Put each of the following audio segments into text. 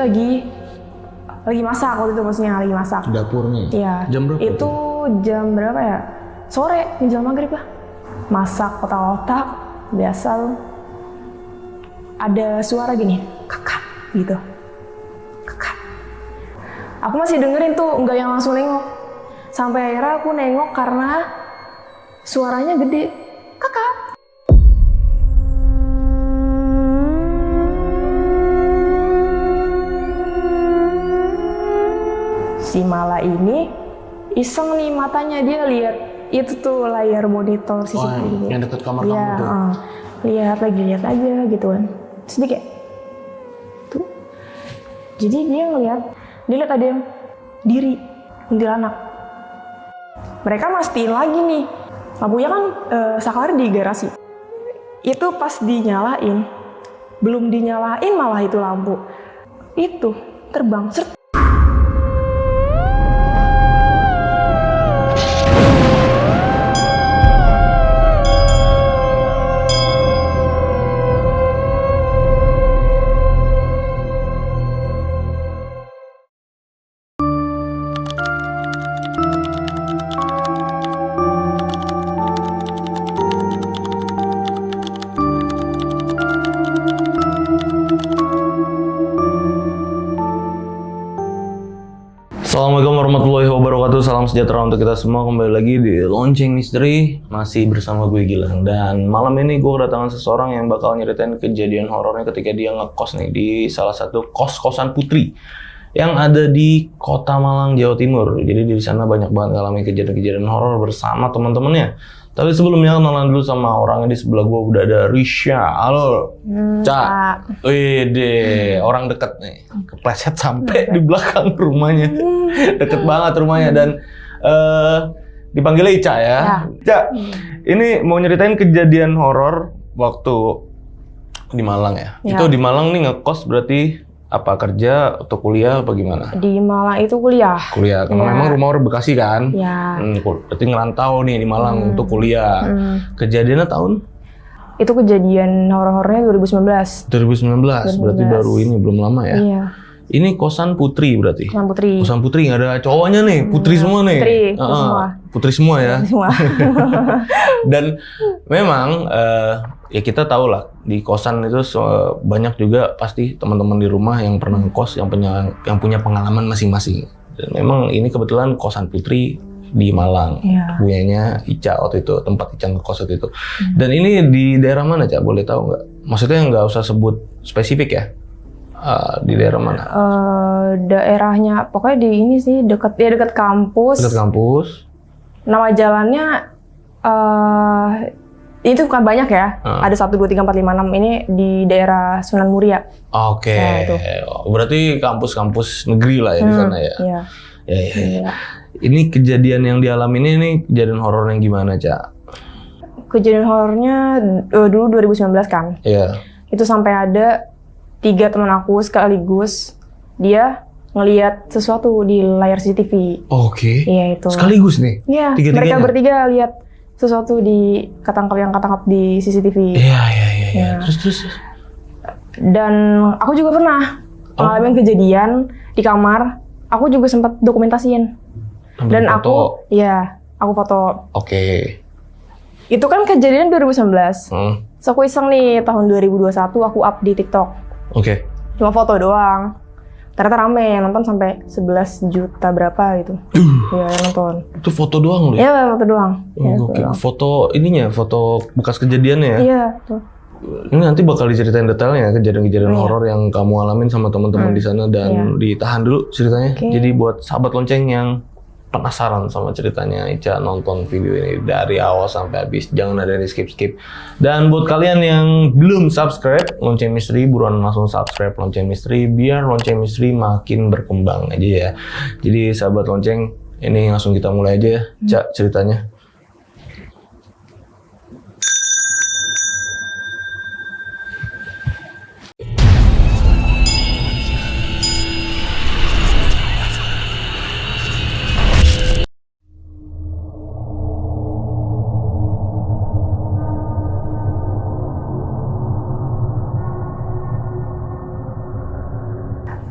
lagi masak waktu itu, maksudnya lagi masak. Dapur nih? Iya. Jam berapa? Itu jam berapa ya? Sore, menjelang maghrib lah. Masak kotak-kotak, biasa loh. Ada suara gini, kakak gitu. Kakak. Aku masih dengerin tuh, nggak yang langsung nengok. Sampai akhirnya aku nengok karena suaranya gede. Kakak. Si Mala ini iseng nih matanya, dia lihat itu tuh layar monitor CCTV. Yang deket kamar kamu tuh? Lihat aja gitu kan. Terus dia kayak tuh. Jadi dia lihat ada yang diri, kuntilanak. Mereka mastiin lagi nih. Lampunya kan saklar di garasi. Itu pas dinyalain, belum dinyalain malah itu lampu. Itu terbang, seret. Assalamualaikum warahmatullahi wabarakatuh. Salam sejahtera untuk kita semua. Kembali lagi di Lonceng Misteri, masih bersama gue Gilang. Dan malam ini gue kedatangan seseorang yang bakal nyeritain kejadian horornya ketika dia ngekos nih di salah satu kos-kosan putri yang ada di Kota Malang, Jawa Timur. Jadi di sana banyak banget ngalamin kejadian-kejadian horor bersama teman-temannya. Tapi sebelumnya kenalan dulu sama orangnya. Di sebelah gue udah ada Risha. Halo, Ca. Wede, orang deket nih. Kepleset sampai di belakang rumahnya. Deket banget rumahnya dan dipanggilnya Ica ya. Ca, ini mau nyeritain kejadian horor waktu di Malang ya. Itu di Malang nih ngekos berarti apa, kerja atau kuliah apa gimana? Di Malang itu kuliah. Kuliah, karena memang rumah orang Bekasi kan? Iya. Berarti ngerantau nih di Malang untuk kuliah. Kejadiannya tahun? Itu kejadian horor-horornya 2019. 2019, berarti baru ini, belum lama ya? Iya. Ini kosan putri berarti? Kosan putri. Kosan putri, nggak ada cowoknya nih, putri semua nih? Putri semua ya? Putri semua. Dan memang ya kita tahu lah, di kosan itu banyak juga pasti teman-teman di rumah yang pernah ngekos, yang punya pengalaman masing-masing. Dan memang ini kebetulan kosan putri di Malang, punyanya Ica waktu itu, tempat Ica ngekos waktu itu. Dan ini di daerah mana, Ca? Boleh tahu nggak? Maksudnya nggak usah sebut spesifik ya? Di daerah mana? Daerahnya pokoknya di ini sih, dekat kampus. Dekat kampus. Nama jalannya itu bukan banyak ya. Ada 1, 2, 3, 4, 5, 6. Ini di daerah Sunan Muria. Oke. Berarti kampus-kampus negeri lah ya di sana ya. Iya. Ya. Ini kejadian yang dialami ini kejadian horor yang gimana, Ca? Kejadian horornya dulu 2019 kan. Iya. Itu sampai ada 3 teman aku sekaligus dia ngelihat sesuatu di layar CCTV. Oke. Iya itu. Sekaligus nih? Iya. Mereka bertiga lihat sesuatu yang ketangkap di CCTV. Iya. Terus. Dan aku juga pernah ngalamin kejadian di kamar. Aku juga sempat dokumentasiin. Dan foto. aku foto. Oke. Itu kan kejadian 2019. So aku iseng nih tahun 2021 aku up di TikTok. Oke. Cuma foto doang. Ternyata rame yang nonton sampai 11 juta berapa gitu. Iya, yang nonton. Itu foto doang loh? Iya, foto doang. Foto ininya, foto bekas kejadiannya ya? Iya, betul. Ini nanti bakal diceritain detailnya kejadian-kejadian horor yang kamu alamin sama teman-teman di sana dan ditahan dulu ceritanya. Jadi buat sahabat lonceng yang penasaran sama ceritanya Ica, nonton video ini dari awal sampai habis, jangan ada yang skip-skip. Dan buat kalian yang belum subscribe Lonceng Misteri, buruan langsung subscribe Lonceng Misteri biar Lonceng Misteri makin berkembang aja ya. Jadi sahabat lonceng, ini langsung kita mulai aja ya, Ca, ceritanya.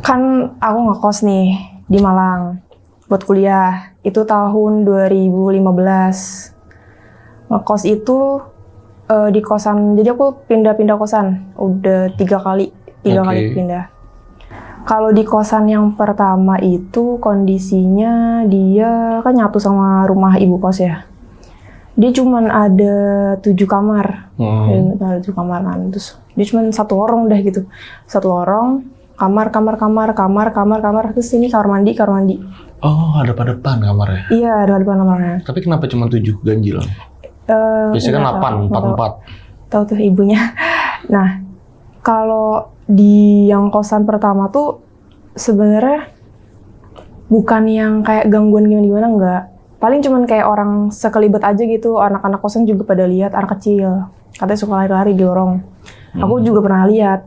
Kan aku ngekos nih di Malang buat kuliah. Itu tahun 2015. Ngekos itu di kosan. Jadi aku pindah-pindah kosan. Udah 3 kali pindah. Kalau di kosan yang pertama itu kondisinya dia kan nyatu sama rumah ibu kos ya. Dia cuman ada 7 kamar. Ada 7 kamar kan. Terus dia cuman 1 lorong udah gitu. 1 lorong, kamar. Terus ini kamar mandi. Oh, ada pada depan kamarnya? Iya, ada depan kamarnya. Tapi kenapa cuma 7 ganjil? Biasanya kan 8, 4. Tahu tuh ibunya. Nah, kalau di yang kosan pertama tuh sebenarnya bukan yang kayak gangguan gimana enggak. Paling cuman kayak orang sekelibet aja gitu. Anak-anak kosan juga pada lihat, anak kecil. Katanya suka lari-lari di lorong. Aku juga pernah lihat.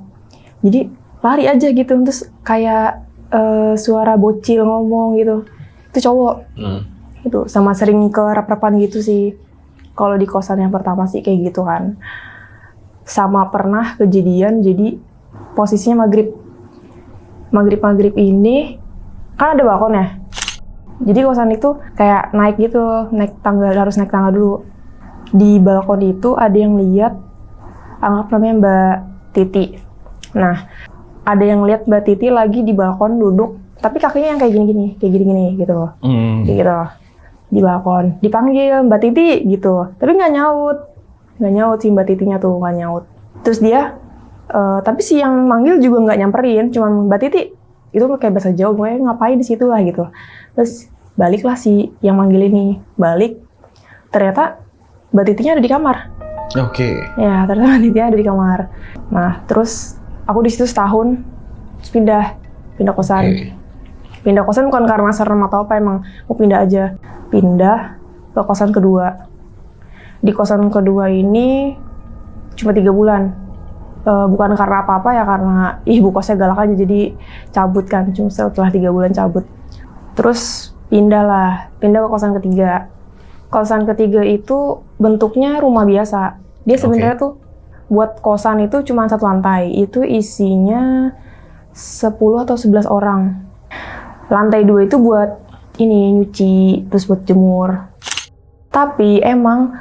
Jadi lari aja gitu. Terus kayak suara bocil ngomong gitu. Itu cowok. Gitu. Sama sering ke rep-repan gitu sih. Kalau di kosan yang pertama sih kayak gitu kan. Sama pernah kejadian jadi posisinya maghrib ini kan ada balkon ya. Jadi kosan itu kayak naik gitu, harus naik tangga dulu. Di balkon itu ada yang lihat, anggap namanya Mbak Titi. Nah, ada yang lihat Mbak Titi lagi di balkon duduk, tapi kakinya yang kayak gini gitu loh. Kayak gitu loh. Di balkon, dipanggil Mbak Titi gitu, tapi nggak nyaut si Mbak Titinya tuh nggak nyaut. Terus dia, tapi si yang manggil juga nggak nyamperin, cuman Mbak Titi itu kayak bahasa Jawa, pokoknya ngapain di situ lah gitu. Terus baliklah si yang manggil ini, ternyata Mbak Titinya ada di kamar. Oke. Ya, ternyata Mbak Titinya ada di kamar. Nah, terus aku di situ setahun, terus pindah kosan. Pindah kosan bukan karena serem atau apa, emang mau pindah aja. Pindah ke kosan kedua. Di kosan kedua ini cuma 3 bulan. Bukan karena apa-apa ya, karena ibu kosnya galak aja jadi cabut kan. Cuma setelah 3 bulan cabut. Terus pindah ke kosan ketiga. Kosan ketiga itu bentuknya rumah biasa. Dia sebenarnya tuh buat kosan itu cuma 1 lantai. Itu isinya 10 atau 11 orang. Lantai 2 itu buat ini nyuci, terus buat jemur. Tapi emang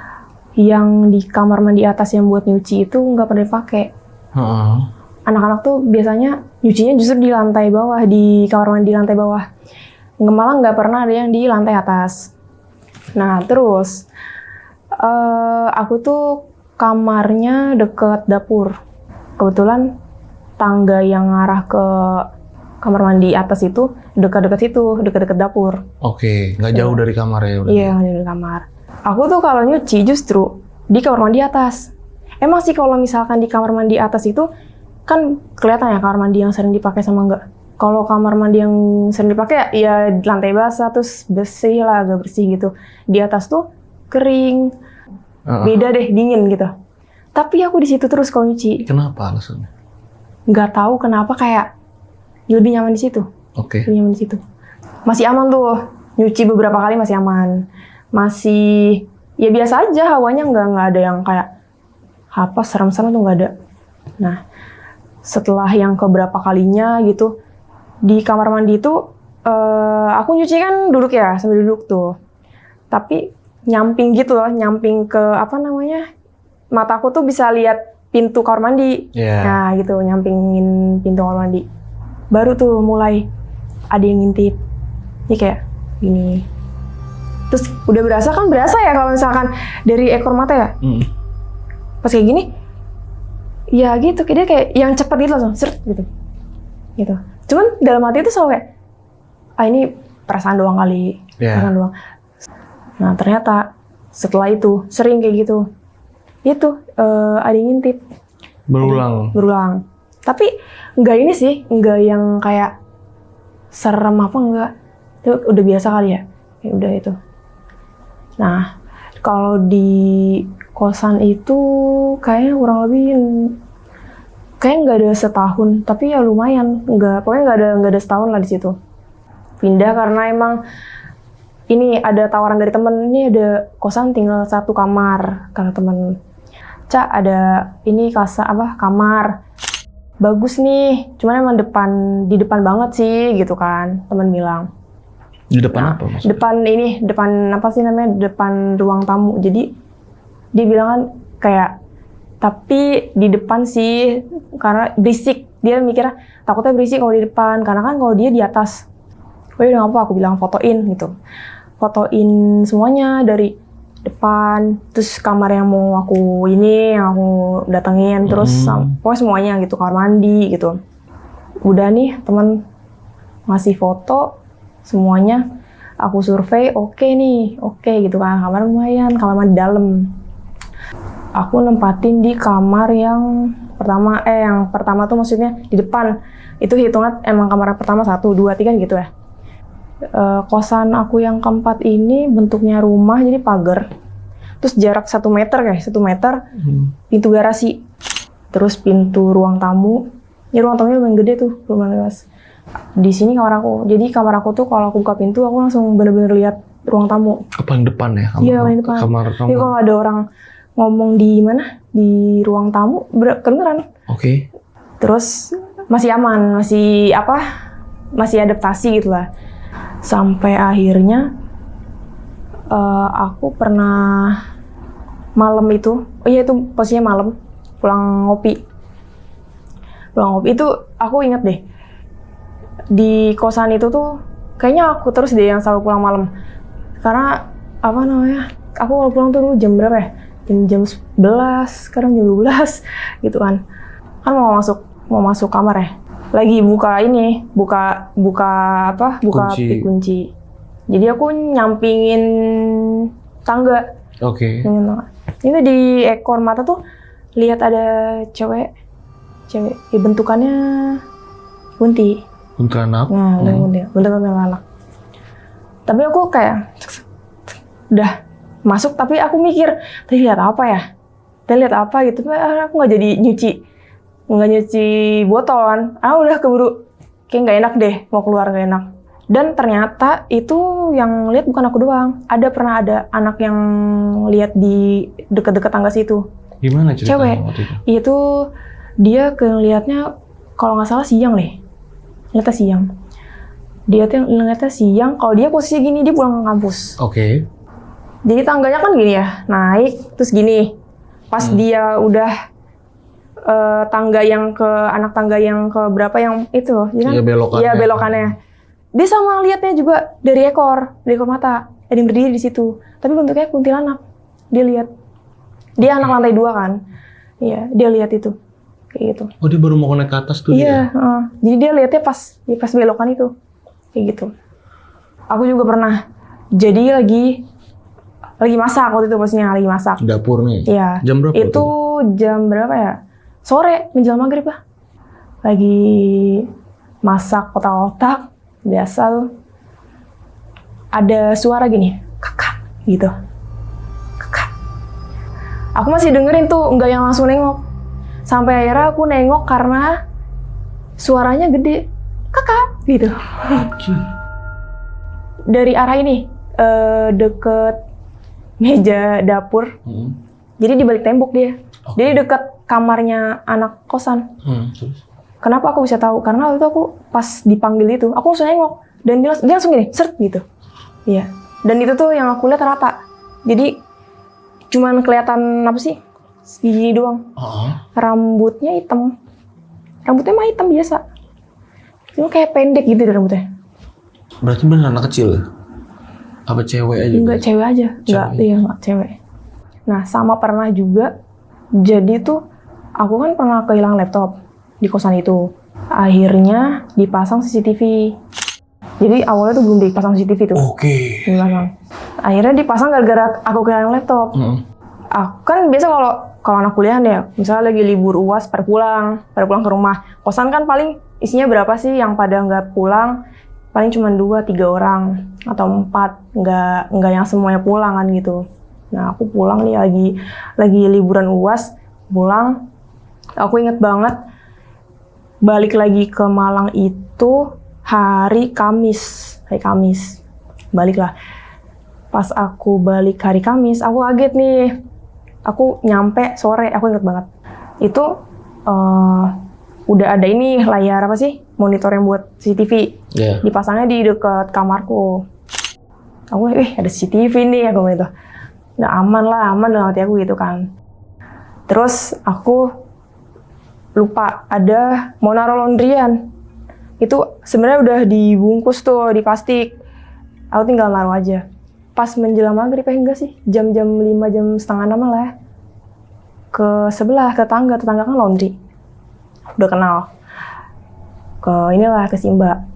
yang di kamar mandi atas yang buat nyuci itu nggak pernah dipakai. Anak-anak tuh biasanya nyucinya justru di lantai bawah, di kamar mandi lantai bawah. Malah nggak pernah ada yang di lantai atas. Nah terus aku tuh kamarnya deket dapur. Kebetulan tangga yang ngarah ke kamar mandi atas itu dekat-dekat dapur. Oke, nggak jauh dari kamar ya? Iya, nggak jauh dari kamar. Aku tuh kalau nyuci justru di kamar mandi atas. Emang sih kalau misalkan di kamar mandi atas itu kan kelihatan ya kamar mandi yang sering dipakai sama enggak. Kalau kamar mandi yang sering dipakai ya lantai basah terus bersih lah, agak bersih gitu. Di atas tuh kering, beda deh, dingin gitu. Tapi aku di situ terus kalau nyuci. Kenapa alasannya? Nggak tahu kenapa, kayak lebih nyaman di situ. Lebih nyaman di situ. Masih aman tuh, nyuci beberapa kali masih aman. Masih ya biasa aja, hawanya nggak ada yang kayak apa serem-serem tuh nggak ada. Nah, setelah yang keberapa kalinya gitu di kamar mandi itu aku nyuci kan duduk ya, sambil duduk tuh. Tapi nyamping gitu loh, nyamping ke apa namanya, mataku tuh bisa lihat pintu kamar mandi. Nah gitu, nyampingin pintu kamar mandi. Baru tuh mulai ada yang ngintip. Ini kayak gini. Terus udah berasa ya kalau misalkan dari ekor mata ya. Pas kayak gini, ya gitu, dia kayak yang cepat gitu langsung, seret gitu. Cuman dalam hati itu selalu kayak, ini perasaan doang kali, perasaan doang. Nah ternyata setelah itu sering kayak gitu. Itu ada yang ngintip. Berulang. Tapi enggak ini sih, enggak yang kayak serem apa enggak. Itu udah biasa kali ya. Ya udah itu. Nah, kalau di kosan itu kayaknya kurang lebih kayak nggak ada setahun, tapi ya lumayan. Pokoknya nggak ada setahun lah di situ. Pindah karena emang ini ada tawaran dari temen, ini ada kosan tinggal 1 kamar, kata temen. Cak, ada ini kamar. bagus nih, cuman emang di depan banget sih gitu kan, teman bilang. Di depan apa maksudnya? Depan apa sih namanya, depan ruang tamu. Jadi dia bilang kan kayak, tapi di depan sih karena berisik. Dia mikirnya takutnya berisik kalau di depan, karena kan kalau dia di atas. Oh ya udah apa, aku bilang fotoin gitu. Fotoin semuanya dari depan, terus kamar yang mau aku yang aku datengin, terus pokoknya semuanya gitu, kamar mandi gitu. Udah nih teman ngasih foto semuanya, aku survei, oke gitu kan, kamar lumayan, kamar mandi dalam. Aku nempatin di kamar yang pertama tuh maksudnya di depan. Itu hitungan emang kamar pertama 1, 2, 3 gitu ya. Kosan aku yang keempat ini bentuknya rumah, jadi pagar. Terus jarak 1 meter pintu garasi. Terus pintu ruang tamu. Ya ruang tamunya lumayan gede tuh, lumayan luas. Di sini kamar aku. Jadi kamar aku tuh kalau aku buka pintu aku langsung bener-bener lihat ruang tamu. Paling depan ya? Iya, paling depan. Kamar. Jadi kalau ada orang ngomong di mana? Di ruang tamu, kedengeran. Oke. Terus masih aman, masih adaptasi gitu lah. Sampai akhirnya aku pernah malam itu, itu posisinya malam, pulang ngopi itu aku inget deh. Di kosan itu tuh kayaknya aku terus deh yang selalu pulang malam. Karena aku kalau pulang tuh dulu jam berapa ya? Jam 11, sekarang jam 12 gitu kan. Kan mau masuk kamar ya. Lagi buka kunci. Jadi aku nyampingin tangga. Oke. Ini di ekor mata tuh lihat ada cewek, bentukannya kunti. Kuntilanak. Nah, kuntilanak. Tapi aku kayak udah masuk, tapi aku mikir tadi lihat apa gitu. Tapi aku nggak jadi nyuci botol kan. Udah keburu kayak nggak enak deh, mau keluar nggak enak. Dan ternyata itu yang lihat bukan aku doang. Pernah ada anak yang lihat di dekat-dekat tangga situ. Gimana ceritanya cewek waktu itu? Itu dia ngelihatnya kalau nggak salah siang deh. Ngeliatnya siang. Kalau dia posisi gini, dia pulang ke kampus. Oke. Jadi tangganya kan gini ya, naik terus gini. Pas dia udah anak tangga yang ke berapa yang itu, Iya, belokannya. Iya, belokannya. Dia sama lihatnya juga dari ekor mata. Ada yang berdiri di situ. Tapi bentuknya kuntilanak. Dia lihat. Dia anak lantai 2 kan. Iya, dia lihat itu. Kayak gitu. Oh, dia baru mau naik ke atas tuh Iya, dia? jadi dia lihatnya pas belokan itu. Kayak gitu. Aku juga pernah. Jadi lagi masak waktu itu, posisinya lagi masak. Dapur nih? Iya. Jam berapa? Itu jam berapa ya? Sore, menjelang maghrib lah. Lagi masak kotak-kotak, biasa tuh. Ada suara gini, kakak, gitu. Kakak. Aku masih dengerin tuh, nggak yang langsung nengok. Sampai akhirnya aku nengok karena suaranya gede. Kakak, gitu. Dari arah ini, deket meja dapur. Jadi di balik tembok dia. Jadi deket kamarnya anak kosan. Terus? Kenapa aku bisa tahu? Karena waktu itu aku pas dipanggil itu, aku langsung nengok. Dan dia langsung gini, seret gitu. Iya. Dan itu tuh yang aku lihat rata. Jadi cuman kelihatan apa sih? Segini doang. Rambutnya hitam. Rambutnya mah hitam biasa. Cuma kayak pendek gitu rambutnya. Berarti bener anak kecil ya? Apa cewek aja? Enggak, cewek aja. Enggak cewek. Nah, sama pernah juga. Jadi tuh, aku kan pernah kehilangan laptop di kosan itu. Akhirnya dipasang CCTV. Jadi awalnya tuh belum dipasang CCTV tuh. Oke. Dipasang. Akhirnya dipasang gara-gara aku kehilangan laptop. Aku kan biasa kalau anak kuliah ya, misalnya lagi libur UAS pada pulang ke rumah. Kosan kan paling isinya berapa sih yang pada nggak pulang? Paling cuma 2-3 orang atau 4, nggak yang semuanya pulang kan gitu. Nah, aku pulang nih lagi liburan UAS, pulang. Aku inget banget balik lagi ke Malang itu hari Kamis. Baliklah. Pas aku balik hari Kamis, aku kaget nih. Aku nyampe sore, aku inget banget. Itu udah ada ini layar apa sih, monitor yang buat CCTV. Iya. Dipasangnya di dekat kamarku. Aku ada CCTV nih, aku gitu. Udah aman dalam hati aku gitu kan. Terus aku lupa ada mau naruh laundryan. Itu sebenarnya udah dibungkus tuh di plastik. Aku tinggal naruh aja. Pas menjelang maghrib enggak sih, jam-jam 5, jam setengah 6 lah. Ke sebelah, tetangga kan laundry. Udah kenal. Ke Simba.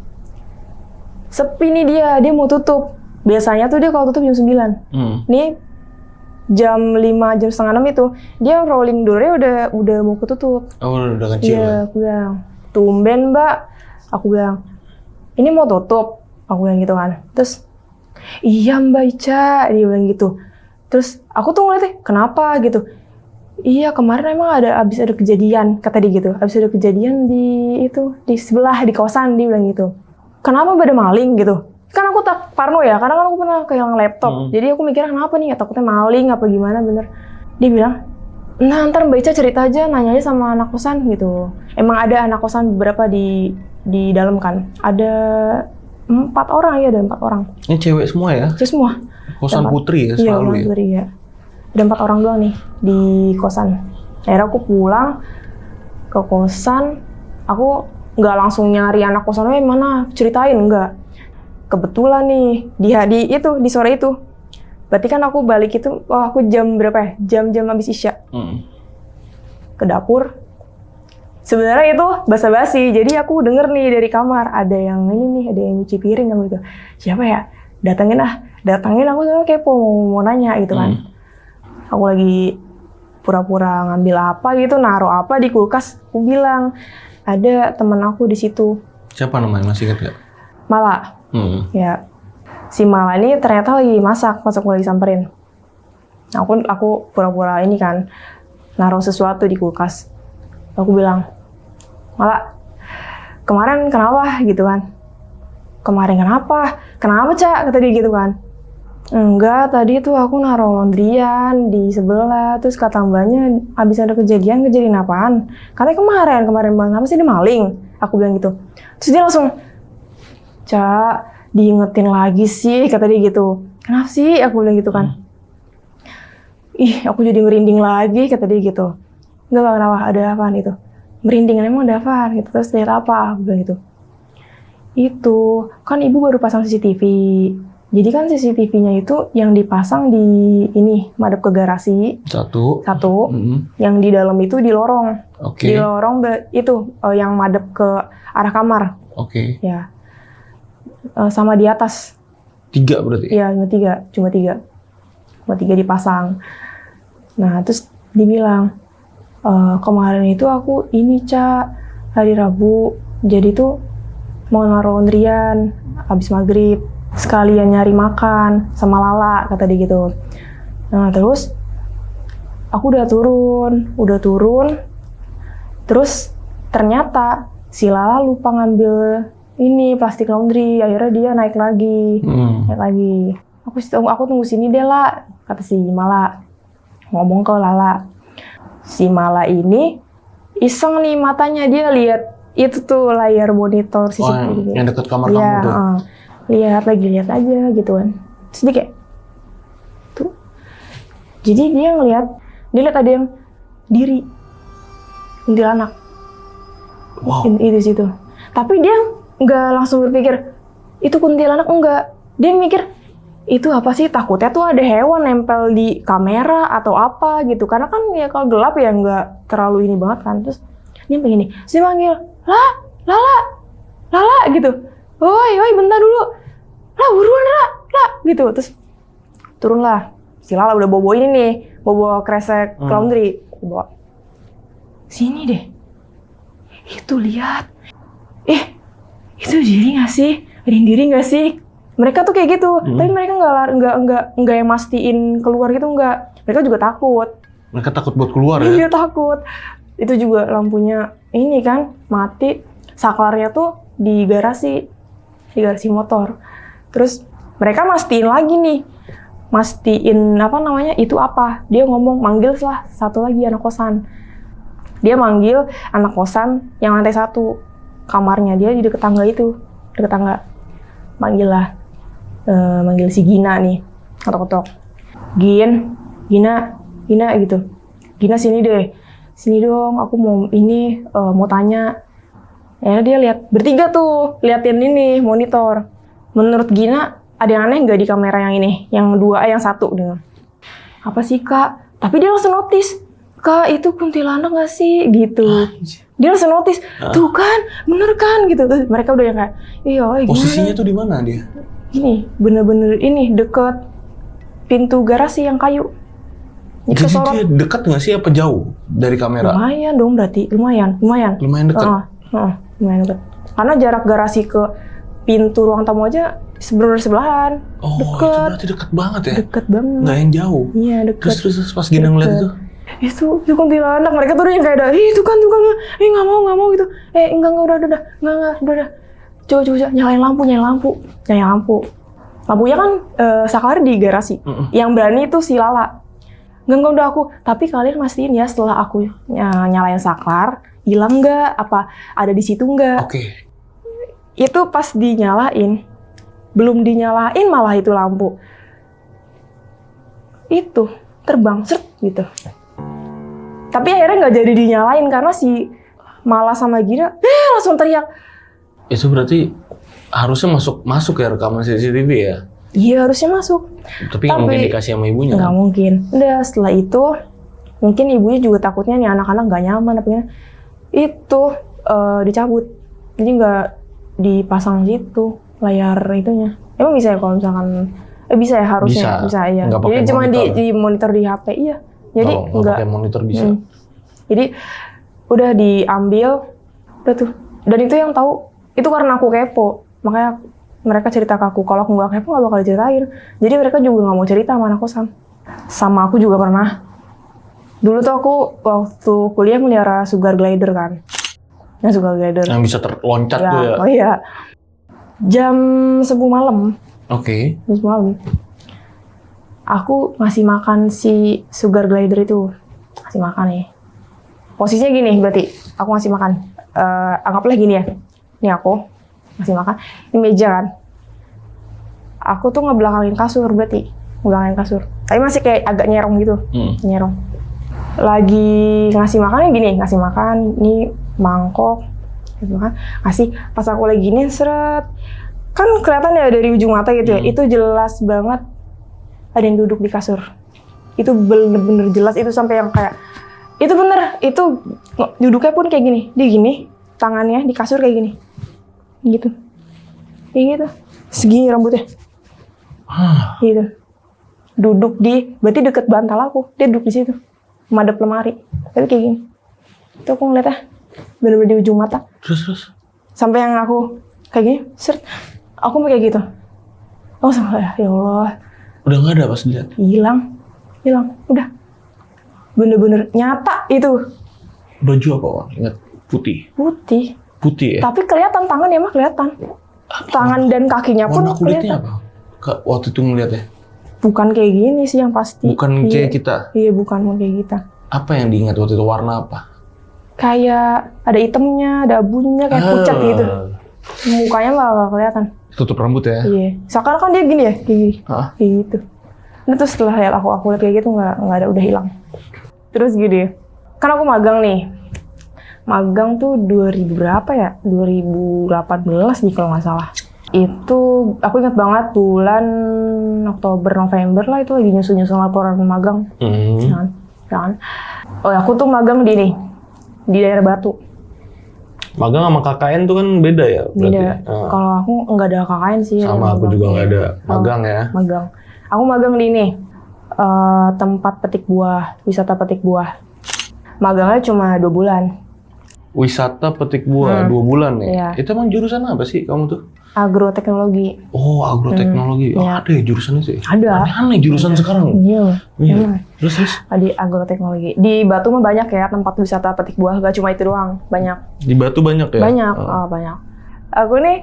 Sepi nih dia mau tutup. Biasanya tuh dia kalau tutup jam 9. Nih jam 5, jam setengah 6 itu, dia rolling door-nya udah mau ketutup. Oh, udah kecil. Iya, aku bilang, tumben mbak. Aku bilang, ini mau tutup. Aku bilang gitu kan. Terus, iya mbak Ica, dia bilang gitu. Terus aku tuh ngeliatnya, kenapa gitu. Iya kemarin emang abis ada kejadian, kata dia gitu. Abis ada kejadian di sebelah, di kosan, dia bilang gitu. Kenapa mbak ada maling gitu. Kan aku tak parno ya, karena kan aku pernah kehilangan laptop. Jadi aku mikirnya kenapa nih, ya, takutnya maling apa gimana bener. Dia bilang, nah ntar Mbak Ica cerita aja, nanya aja sama anak kosan gitu. Emang ada anak kosan beberapa di dalam kan. Ada 4 orang ya, ada 4 orang. Ini cewek semua ya? Cewek semua. Kosan putri ya selalu iya, putri ya. Ada 4 orang doang nih di kosan. Akhirnya aku pulang ke kosan, aku nggak langsung nyari anak kosannya mana, ceritain, enggak. Kebetulan nih di sore itu, berarti kan aku balik itu, aku jam berapa ya? Jam habis isya. Ke dapur. Sebenarnya itu basa-basi, jadi aku denger nih dari kamar ada yang nyuci piring gitu. Siapa ya? Datangin aku sama kepo mau nanya gitu kan. Aku lagi pura-pura ngambil apa gitu, naruh apa di kulkas. Aku bilang ada teman aku di situ. Siapa namanya, masih ingat nggak? Mala. Ya, si Mala ini ternyata lagi masak aku lagi samperin. Aku pura-pura ini kan, naruh sesuatu di kulkas. Aku bilang, Mala, kemarin kenapa gitu kan? Kemarin kenapa? Kenapa Cak? Kata dia gitu kan. Enggak, tadi tuh aku naruh laundryan di sebelah, terus kata mbaknya abis ada kejadian apaan? Katanya kemarin bang, apa sih dia maling? Aku bilang gitu. Terus dia langsung, Cak, diingetin lagi sih, kata dia gitu. Kenapa sih? Aku bilang gitu kan. Ih, aku jadi merinding lagi, kata dia gitu. Enggak, kenapa? Ada apaan itu? Merindingan emang ada apaan? Gitu. Terus lihat apa? Aku bilang gitu. Itu, kan ibu baru pasang CCTV. Jadi kan CCTV-nya itu yang dipasang di madep ke garasi. Satu. Yang di dalam itu di lorong. Di lorong itu yang madep ke arah kamar. Ya. Sama di atas. 3 berarti? Iya, cuma tiga dipasang. Nah, terus dibilang, kemarin itu aku Cak, hari Rabu, jadi tuh mau naruh laundryan habis maghrib, sekalian nyari makan sama Lala, kata dia gitu. Nah, terus aku udah turun, terus ternyata si Lala lupa ngambil plastik laundry, akhirnya dia naik lagi. Aku tunggu sini deh lah, kata si Mala. Ngomong ke Lala. Si Mala ini iseng nih matanya, dia lihat itu tuh layar monitor CCTV. Yang dekat kamar kamu tuh. Lihat aja gitu kan. Terus dia kayak tuh. Jadi dia lihat ada yang diri. Kuntilanak. Wow. Itu situ. Tapi dia nggak langsung berpikir itu kuntilanak, enggak. Dia mikir itu apa sih, takutnya tuh ada hewan nempel di kamera atau apa gitu. Karena kan ya kalau gelap ya nggak terlalu ini banget kan. Terus dia begini, dia manggil, Lala gitu. Woi, bentar dulu. Lah, buruan lah gitu. Terus turunlah. Si Lala udah bobo ini nih, bobo kresek laundry. Bawa. Sini deh. Itu lihat. Itu diri nggak sih? Ada yang diri nggak sih? Mereka tuh kayak gitu. Tapi mereka nggak yang mastiin keluar gitu, nggak. Mereka juga takut. Mereka takut buat keluar ya? Iya, takut. Itu juga lampunya ini kan mati. Saklarnya tuh di garasi motor. Terus mereka mastiin lagi nih. Mastiin itu apa? Dia ngomong, manggil lah satu lagi anak kosan. Dia manggil anak kosan yang lantai 1. Kamarnya dia di deket tangga itu. Deket tangga. Manggil si Gina nih. Ketok-ketok. Gina gitu. Gina sini deh. Sini dong, aku mau tanya. Ya dia lihat. Bertiga tuh. Liatin ini, monitor. Menurut Gina, ada yang aneh nggak di kamera yang ini? Yang 2, yang 1. Dia. Apa sih, Kak? Tapi dia langsung notice. Kak, itu kuntilanak nggak sih? Gitu. Dia langsung notice. Tuh kan, bener kan? Gitu. Terus mereka udah yang kayak, iya, gimana? Posisinya tuh di mana dia? Gini, bener-bener ini, deket pintu garasi yang kayu. Jadi dia dekat nggak sih apa jauh dari kamera? Lumayan dong berarti, lumayan. Lumayan dekat? Lumayan dekat. Karena jarak garasi ke pintu ruang tamu aja sebelahan. Oh, deket. Itu berarti dekat banget ya? Deket banget. Nggak yang jauh? Iya, deket. Terus pas Gina ngeliat itu? Itu kuntilanak. Mereka tuh yang kayak itu kan, nggak mau gitu. Enggak, udah. Coba, nyalain lampu. Lampunya kan saklar di garasi. Yang berani itu si Lala. Enggak udah aku. Tapi kalian mastiin ya setelah aku nyalain saklar, hilang nggak? Apa ada di situ nggak? Oke. Itu pas dinyalain, belum dinyalain malah itu lampu. Itu terbang seret gitu. Tapi akhirnya nggak jadi dinyalain karena si Mala sama Gina langsung teriak. Itu berarti harusnya masuk ya rekaman CCTV ya? Iya harusnya masuk. Tapi nggak mungkin dikasih sama ibunya. Nggak mungkin. Udah setelah itu mungkin ibunya juga takutnya nih anak-anak nggak nyaman apa itu dicabut. Jadi nggak dipasang situ layar itunya. Emang bisa ya kalau misalkan bisa ya harusnya bisa ya. Jadi cuma di monitor di HP iya. Jadi nggak pakai monitor bisa. Jadi udah diambil udah tuh. Dan itu yang tahu itu karena aku kepo. Makanya mereka cerita ke aku. Kalau aku nggak kepo nggak bakal diceritain. Jadi mereka juga nggak mau cerita sama anak kosan. Sama aku juga pernah. Dulu tuh aku waktu kuliah melihara sugar glider kan. Nah sugar glider. Yang bisa terloncat ya, tuh ya? Oh iya. Jam 10 malam. Oke. Jam 10 malam. Aku ngasih makan si sugar glider itu. Ngasih makan nih. Posisinya gini berarti. Aku ngasih makan. Anggaplah gini ya. Ini aku ngasih makan. Ini meja kan. Aku tuh ngebelakangin kasur berarti. Ngebelakangin kasur. Tapi masih kayak agak nyerong gitu. Nyerong. Lagi ngasih makannya gini. Ngasih makan. Ini mangkok. Ngasih makan. Ngasih. Pas aku lagi gini seret. Kan kelihatan ya dari ujung mata gitu ya. Itu jelas banget. Ada yang duduk di kasur. Itu bener-bener jelas. Itu sampai yang kayak. Itu bener. Itu duduknya pun kayak gini. Dia gini. Tangannya di kasur kayak gini. Gitu. Kayak gitu. Segini rambutnya. Gitu. Duduk di. Berarti deket bantal aku. Dia duduk di situ. Madep lemari. Tapi kayak gini. Itu aku ngeliatnya. Bener-bener di ujung mata. Terus? Sampai yang aku. Kayak gini. Seret. Aku kayak gitu. Oh sama ya Allah. Udah nggak ada pas dilihat? Hilang. Udah. Bener-bener nyata itu. Baju apa, Wak? Ingat? Putih ya? Tapi kelihatan tangan ya mah kelihatan. Tangan dan kakinya pun warna kulitnya kelihatan. apa? Waktu itu ngeliatnya? Bukan kayak gini sih yang pasti. Bukan kayak kita? Iya bukan kayak kita. Apa yang diingat waktu itu? Warna apa? Kayak ada hitamnya, ada abunya, kayak pucat gitu. Mukanya nggak kelihatan. Tutup rambut ya? Iya. Sekarang kan dia gini ya, kayak gini. Kayak gitu. Nah terus setelah lihat aku lihat kayak gitu nggak ada, udah hilang. Terus gini, kan aku magang nih. Magang tuh 2000 berapa ya? 2018 nih kalau nggak salah. Itu aku ingat banget bulan Oktober November lah itu lagi nyusun laporan magang. Jangan. Oh aku tuh magang di daerah Batu. Magang sama KKN tuh kan beda ya? Beda. Kalau aku nggak ada KKN sih. Sama aku juga nggak ada. Magang ya? Magang. Aku magang di tempat petik buah, wisata petik buah. Magangnya cuma 2 bulan. Wisata petik buah 2 bulan ya? Iya. Itu emang jurusan apa sih kamu tuh? Agroteknologi. Oh, agroteknologi. Iya. Ada ya jurusan itu ya? Ada. Aneh jurusan sekarang. Iya. Terus? Di agroteknologi. Di Batu mah banyak ya tempat wisata petik buah. Gak cuma itu doang. Banyak. Di Batu banyak ya? Banyak. Banyak. Aku nih,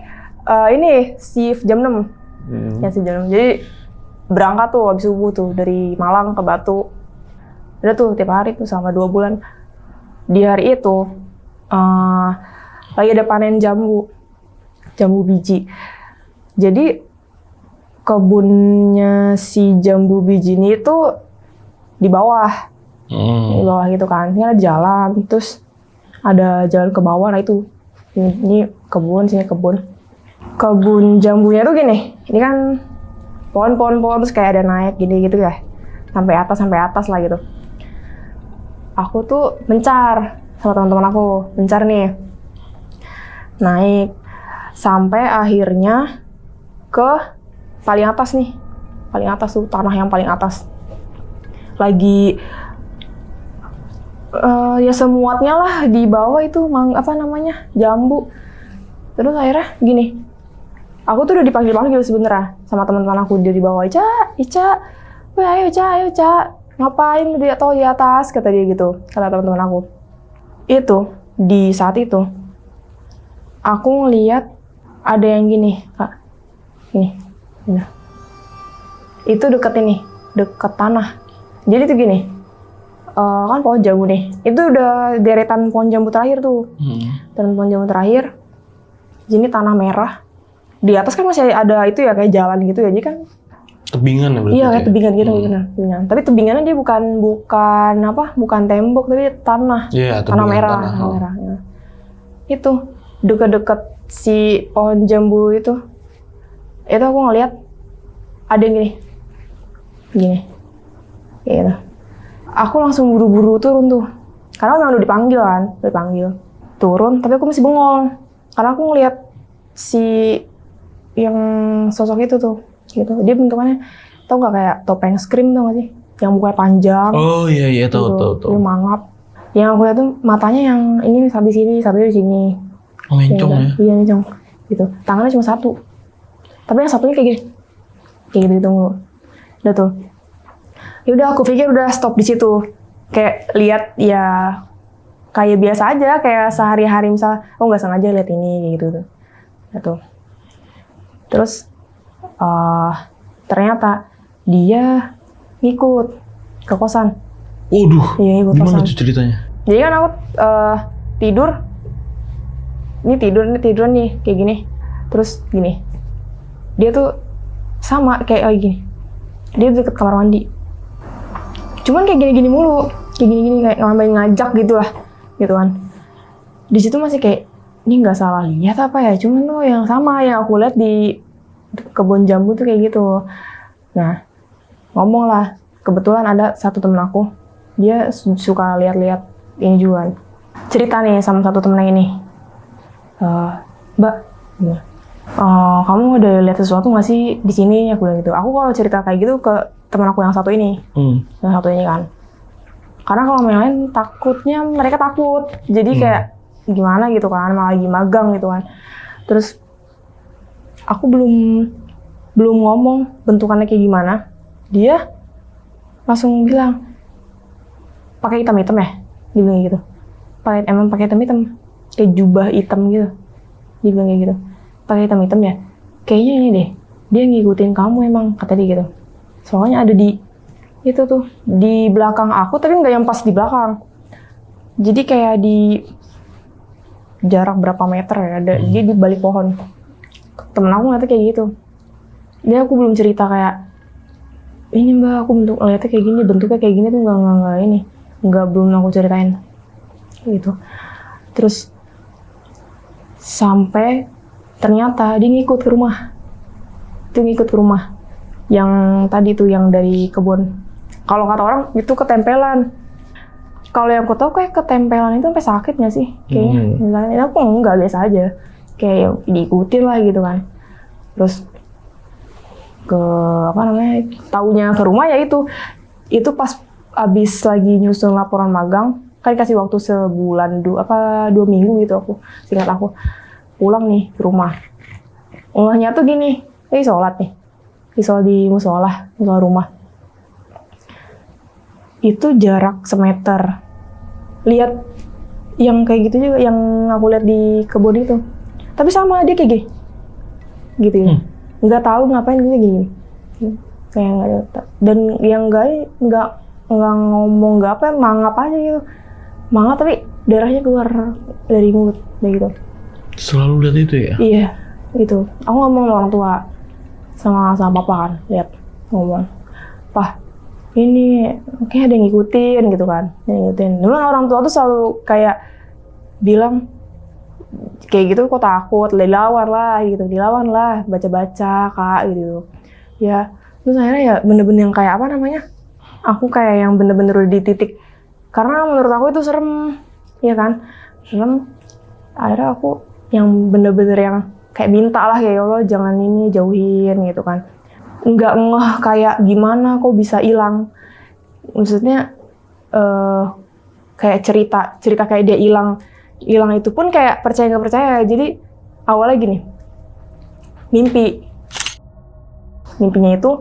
ini shift jam 6. Ya shift jam 6. Jadi berangkat tuh habis subuh tuh. Dari Malang ke Batu. Udah tuh tiap hari tuh selama 2 bulan. di hari itu lagi ada panen jambu biji. Jadi kebunnya si jambu biji ini itu di bawah gitu kan. Ini ada jalan, terus ada jalan ke bawah. Nah itu ini kebun, sini kebun jambunya tuh gini. Ini kan pohon terus kayak ada naik gini gitu ya, sampai atas lah gitu. Aku tuh mencar sama teman-teman aku, mencar nih, naik sampai akhirnya ke paling atas tuh, tanah yang paling atas. Lagi ya semuanya lah di bawah itu jambu. Terus akhirnya gini, aku tuh udah dipanggil sebenarnya sama teman-teman aku, dia di bawah, Ica, weh ayo Ica, ngapain di atas, kata dia gitu, kata teman-teman aku. Itu di saat itu aku ngeliat ada yang gini, Kak, gini, nah. Itu deket tanah. Jadi tuh gini, kan pohon jambu nih, itu udah deretan pohon jambu terakhir tuh, dan pohon jambu terakhir, ini tanah merah. Di atas kan masih ada itu ya, kayak jalan gitu ya, jadi kan tebingan ya berarti. Iya, kayak tebingan gitu, tebingan. Tapi tebingannya dia bukan tembok, tapi tanah. Tanah merah. Ya. Itu deket-deket si pohon jambu itu aku ngeliat ada yang gini, gitu. Aku langsung buru-buru turun tuh, karena memang udah dipanggil. Turun, tapi aku masih bengong, karena aku ngeliat si yang sosok itu tuh, gitu. Dia bentukannya, tau nggak kayak topeng Scream, tau nggak sih? Yang mukanya panjang. Oh iya, tahu. Dia mangap. Yang aku lihat tuh matanya yang ini satu di sini. Oh, mencong ya? Iya, mencong. Gitu. Tangannya cuma satu. Tapi yang satunya kayak gitu mulu. Udah tuh. Ya udah, aku pikir udah stop di situ. Kayak lihat ya kayak biasa aja, kayak sehari-hari misal, nggak sengaja lihat ini kayak gitu tuh. Udah tuh. Terus ternyata dia ngikut ke kosan. Waduh. Iya, ngikut gimana kosan. Tuh ceritanya? Jadi kan aku tidur. Ini tiduran nih kayak gini. Terus gini. Dia tuh sama kayak lagi gini. Dia deket kamar mandi. Cuman kayak gini-gini mulu. Kayak gini-gini kayak ngajak gitu lah. Gitu kan. Di situ masih kayak ini nggak salah lihat apa ya, cuman tuh yang sama yang aku lihat di kebun jambu tuh kayak gitu. Nah, ngomong lah, kebetulan ada satu temen aku, dia suka lihat-lihat ini juga. Cerita nih sama satu temen yang ini, Mbak, kamu udah lihat sesuatu nggak sih di sini? Aku bilang gitu. Aku kalau cerita kayak gitu ke teman aku yang satu ini, yang satu ini kan, karena kalau yang lain takutnya mereka takut, jadi kayak gimana gitu kan, malah lagi magang gitu kan. Terus aku belum ngomong bentukannya kayak gimana, dia langsung bilang pakai hitam ya, dia bilang gitu. Emang pakai hitam kayak jubah hitam gitu, dia bilang kayak gitu. Pakai hitam ya, kayaknya ini deh, dia ngikutin kamu emang, kata dia gitu. Soalnya ada di itu tuh di belakang aku, tapi nggak yang pas di belakang, jadi kayak di jarak berapa meter ya, ada dia di balik pohon. Temen aku ngeliatnya kayak gitu. Dia aku belum cerita kayak ini Mbak, aku ngeliatnya kayak gini, bentuknya kayak gini tuh nggak belum aku ceritain gitu. Terus sampai ternyata dia ngikut ke rumah. Yang tadi tuh yang dari kebun. Kalau kata orang itu ketempelan. Kalau yang aku tahu kayak ketempelan itu sampai sakit nggak sih? Kayaknya. Misalnya aku enggak, biasa aja. Kayak diikutin lah gitu kan. Terus ke taunya ke rumah ya itu pas abis lagi nyusun laporan magang, kan dikasih waktu sebulan 2 minggu gitu, aku singkat aku pulang nih ke rumah. Ngehnya tuh gini, sholat di musola rumah. Itu jarak semeter. Lihat yang kayak gitu juga, yang aku lihat di kebun itu. Tapi sama dia kayak gitu ya. Nggak tahu ngapain gini. Kayak nggak ada. Dan yang nggak ngomong nggak apa, mangap aja gitu. Mangap tapi darahnya keluar dari mulut, kayak gitu. Selalu lihat itu ya? Iya, itu. Aku ngomong sama orang tua, sama papa kan, lihat ngomong, "Pah, ini kayak ada yang ngikutin," gitu kan, ngikutin. Memang orang tua tuh selalu kayak bilang, kayak gitu kok takut, dilawan lah, baca-baca kak gitu. Ya, terus akhirnya ya bener-bener yang kayak apa namanya? Aku kayak yang bener-bener udah di titik, karena menurut aku itu serem, ya kan? Serem. Akhirnya aku yang bener-bener yang kayak minta lah, kayak ya Allah jangan ini, jauhin gitu kan. Nggak ngeh kayak gimana kok bisa hilang. Maksudnya kayak cerita kayak dia hilang itu pun kayak percaya nggak percaya. Jadi awalnya gini, mimpinya itu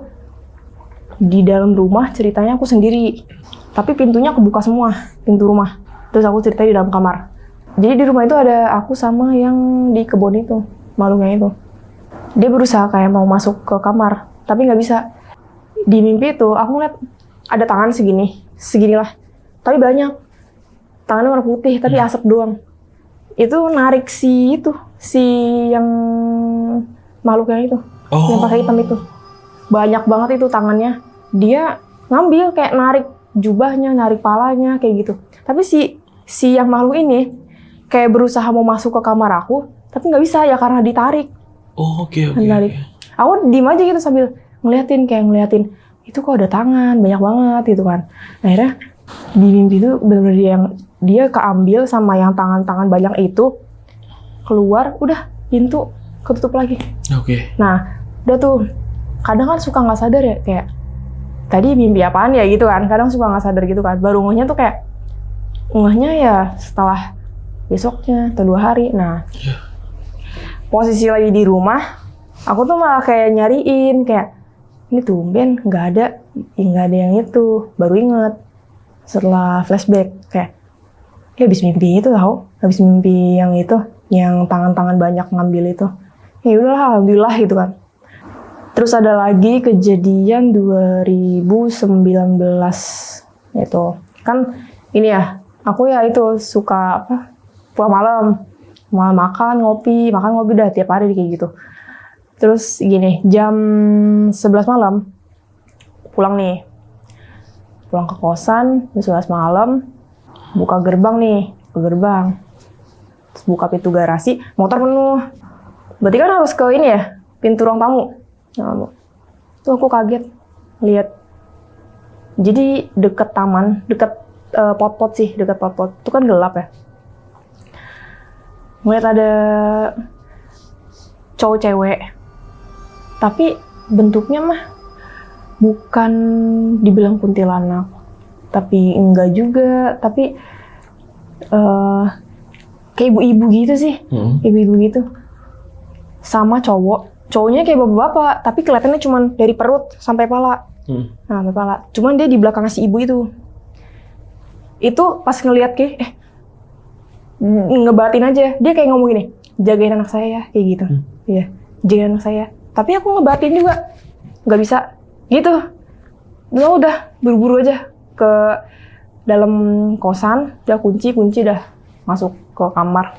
di dalam rumah, ceritanya aku sendiri, tapi pintunya kebuka semua, pintu rumah. Terus aku cerita di dalam kamar. Jadi di rumah itu ada aku sama yang di kebun itu, makhluknya itu. Dia berusaha kayak mau masuk ke kamar, tapi nggak bisa. Di mimpi itu aku ngeliat ada tangan seginilah, tapi banyak. Tangannya warna putih, tapi asap doang. Itu narik si yang makhluknya itu, yang pakai hitam itu. Banyak banget itu tangannya. Dia ngambil kayak narik jubahnya, narik palanya kayak gitu. Tapi si yang makhluk ini kayak berusaha mau masuk ke kamar aku, tapi nggak bisa ya karena ditarik. Oke. Aku diem aja gitu sambil ngeliatin. Itu kok ada tangan, banyak banget gitu kan. Akhirnya di mimpi itu benar-benar dia keambil sama yang tangan-tangan banyak itu, keluar, udah pintu ketutup lagi. Oke. Nah, udah tuh. Kadang kan suka nggak sadar ya, kayak tadi mimpi apaan ya gitu kan. Kadang suka nggak sadar gitu kan. Baru ngehnya ya setelah besoknya atau 2 hari. Nah, posisi lagi di rumah, aku tuh malah kayak nyariin, kayak ini tumben nggak ada yang itu. Baru inget setelah flashback, kayak habis mimpi itu tahu, habis mimpi yang itu, yang tangan-tangan banyak ngambil itu. Ya udahlah, alhamdulillah gitu kan. Terus ada lagi kejadian 2019 itu kan ini ya, aku ya itu suka pulang malam makan ngopi dah tiap hari kayak gitu. Terus gini, jam 11 malam pulang ke kosan, jam 11 malam buka gerbang terus buka pintu garasi, motor penuh. Berarti kan harus ke ini ya, pintu ruang tamu. Nah, tuh aku kaget lihat. Jadi deket taman, deket pot-pot itu kan gelap ya. Ngeliat ada cowok cewek, tapi bentuknya mah bukan dibilang kuntilanak, tapi enggak juga, tapi kayak ibu-ibu gitu sih, ibu-ibu gitu. Sama cowoknya kayak bapak-bapak, tapi kelihatannya cuma dari perut sampai pala. Nah, sampai pala. Cuman dia di belakang si ibu itu. Itu pas ngeliat kayak, ngebatin aja. Dia kayak ngomong gini, jagain anak saya ya, kayak gitu. Iya, jagain anak saya. Tapi aku ngebatin juga, nggak bisa. Gitu. Udah buru-buru aja ke dalam kosan, udah kunci dah masuk ke kamar.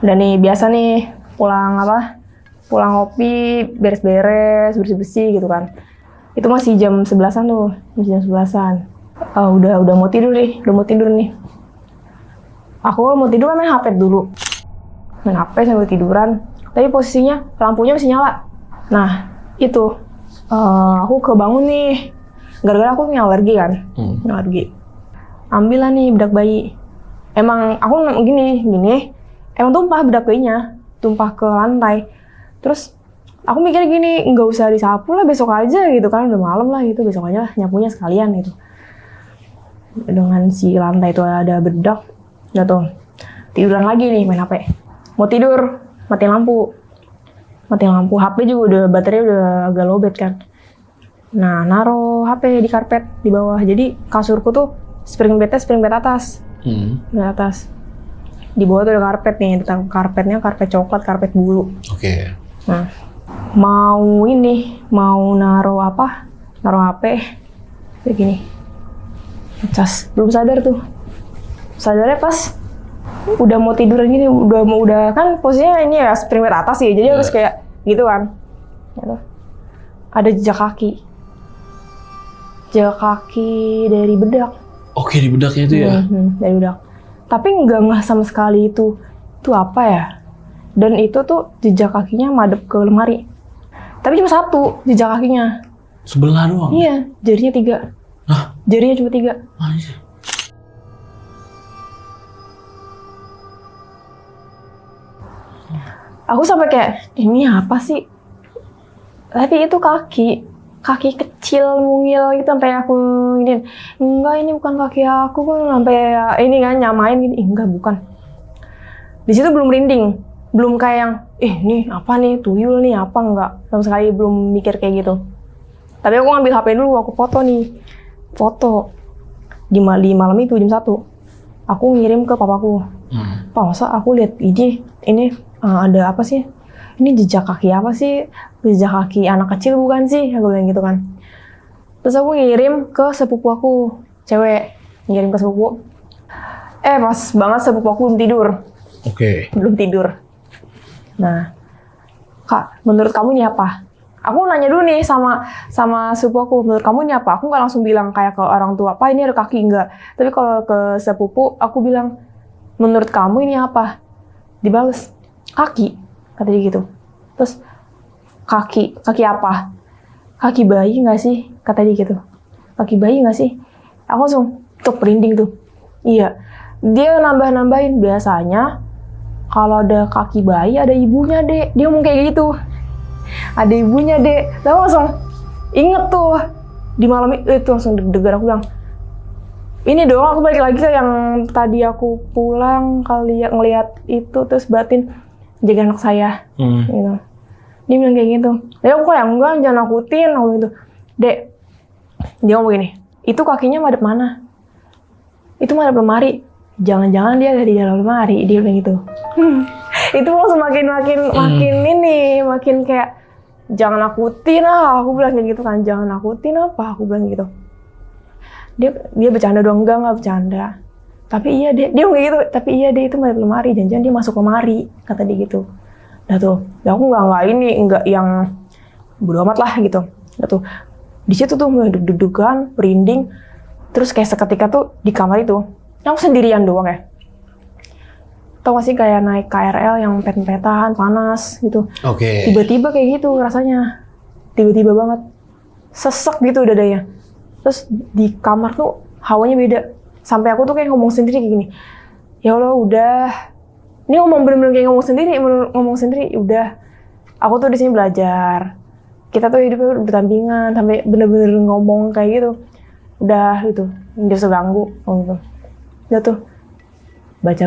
Dan nih biasa nih pulang ngopi, beres-beres, bersih-bersih gitu kan. Itu masih jam 11-an tuh, jam 11-an. Udah mau tidur nih. Aku mau tidur kan main HP dulu. Main HP sambil tiduran. Tapi posisinya lampunya masih nyala. Nah, itu aku kebangun nih. Gara-gara aku punya alergi kan. Alergi. Ambil lah nih bedak bayi. Emang aku gini. Emang tumpah bedak bayinya. Tumpah ke lantai. Terus aku mikir gini, nggak usah disapu lah, besok aja gitu kan, udah malam lah gitu, besok aja lah nyapunya sekalian gitu. Dengan si lantai itu ada bedak, udah tuh tiduran lagi nih main HP. Mau tidur, matiin lampu, HP juga udah baterainya udah agak lowbat kan. Nah, naruh HP di karpet di bawah, jadi kasurku tuh spring bed atas, di atas. Di bawah tuh ada karpet nih, karpetnya karpet coklat, karpet bulu. Oke. Nah, mau naruh HP, kayak gini, cas, belum sadar tuh, sadarnya pas udah mau tiduran gini, udah kan posisinya ini ya spring bed atas sih, jadi harus kayak gitu kan. Gitu. Ada jejak kaki dari bedak. Oke, di bedaknya itu ya? Dari bedak. Tapi nggak sama sekali itu apa ya? Dan itu tuh jejak kakinya madep ke lemari. Tapi cuma satu jejak kakinya. Sebelah doang? Iya, jarinya 3. Hah? Jarinya cuma 3. Anjir. Aku sampai kayak, ini apa sih? Tapi itu kaki kecil mungil gitu, sampai aku ini, enggak ini bukan kaki aku kan, sampai ini kan nyamain gini, enggak bukan. Di situ belum merinding, belum kayak yang, ini apa nih, tuyul nih apa, enggak, sama sekali belum mikir kayak gitu. Tapi aku ngambil HP dulu, aku foto di malam itu jam 1. Aku ngirim ke papaku. Pak, masa aku lihat ini ada apa sih? Ini jejak kaki apa sih? Jejak kaki anak kecil bukan sih? Aku bilang gitu kan. Terus aku ngirim ke sepupu aku, cewek. Ngirim ke sepupu. Pas banget sepupu aku belum tidur. Oke. Belum tidur. Nah, Kak, menurut kamu ini apa? Aku nanya dulu nih sama sepupu aku, menurut kamu ini apa? Aku nggak langsung bilang kayak ke orang tua, Pak ini ada kaki, enggak. Tapi kalau ke sepupu, aku bilang, menurut kamu ini apa? Dibales, kaki, kata dia gitu. Terus, kaki apa? Kaki bayi nggak sih? Kata dia gitu. Kaki bayi nggak sih? Aku langsung merinding tuh. Iya. Dia nambahin, biasanya kalau ada kaki bayi ada ibunya, Dek. Dia ngomong kayak gitu. Ada ibunya, Dek. Lalu langsung inget tuh di malam itu langsung deg-degan. Aku bilang, ini dong, aku balik lagi ke yang tadi aku pulang kali ya ngelihat itu terus batin jaga anak saya. Gitu. Dia bilang kayak gitu. Jadi aku kayak enggak, jangan nakutin. Aku gitu, Dek. Dia ngomong gini, itu kakinya madep mana? Itu madep lemari. Jangan-jangan dia ada di dalam lemari. Dia bilang gitu. Itu langsung makin kayak jangan nakutin aku bilang kayak gitu kan, jangan nakutin apa, aku bilang gitu. Dia bercanda doang, enggak bercanda. Tapi iya dia ngomong gitu, tapi iya dia itu madep lemari, jangan-jangan dia masuk lemari, kata dia gitu. Udah tuh, aku enggak yang bodo amat lah gitu. Udah tuh, di situ tuh deg-degan, merinding, terus kayak seketika tuh di kamar itu, aku sendirian doang ya. Tau gak sih kayak naik KRL yang pet-petan, panas gitu. Oke. Tiba-tiba kayak gitu rasanya. Tiba-tiba banget. Sesek gitu dadanya. Terus di kamar tuh hawanya beda. Sampai aku tuh kayak ngomong sendiri kayak gini. Ya Allah udah. Ini ngomong bener-bener kayak ngomong sendiri. Udah. Aku tuh di sini belajar. Kita tuh hidupnya berdampingan. Sampai bener-bener ngomong kayak gitu. Udah gitu. Dia seganggu. Gitu. Udah tuh. Baca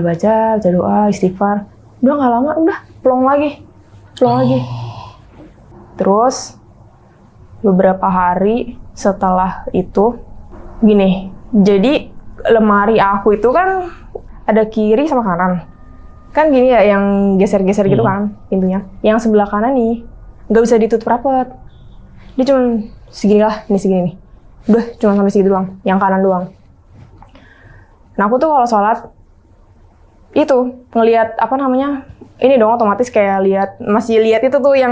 doa, istighfar. Udah gak lama, udah plong lagi. Terus beberapa hari setelah itu gini, jadi lemari aku itu kan ada kiri sama kanan. Kan gini ya, yang geser-geser gitu kan pintunya. Yang sebelah kanan nih nggak bisa ditutup rapat. Dia cuma segini lah, ini segini nih. Udah cuma sampai segitu doang, yang kanan doang. Nah aku tuh kalau sholat itu ngelihat ini dong otomatis kayak masih lihat itu tuh yang